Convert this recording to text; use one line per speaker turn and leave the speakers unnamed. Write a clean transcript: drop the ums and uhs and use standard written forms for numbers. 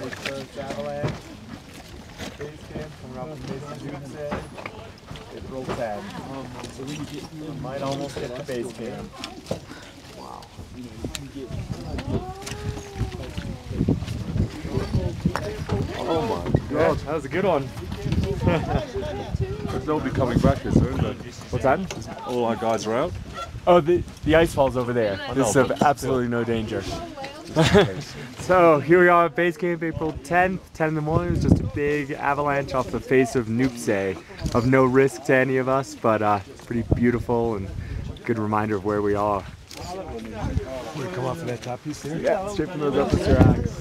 Nice first Avalanche. Base camp coming up from Lobuche. April 10. Might almost hit the base camp. Wow.
Oh my god,
That was a good one.
there's nobody coming back here, sir, is there?
What's that?
All our guys are out.
Oh, the ice fall's over there. This is of absolutely no danger. So here we are at base camp, April 10th, 10 in the morning. It was just a big avalanche off the face of Lobuche. Of no risk to any of us, but pretty beautiful and good reminder of where we are.
We come off of that top piece there?
Yeah, straight from those upper Seracs.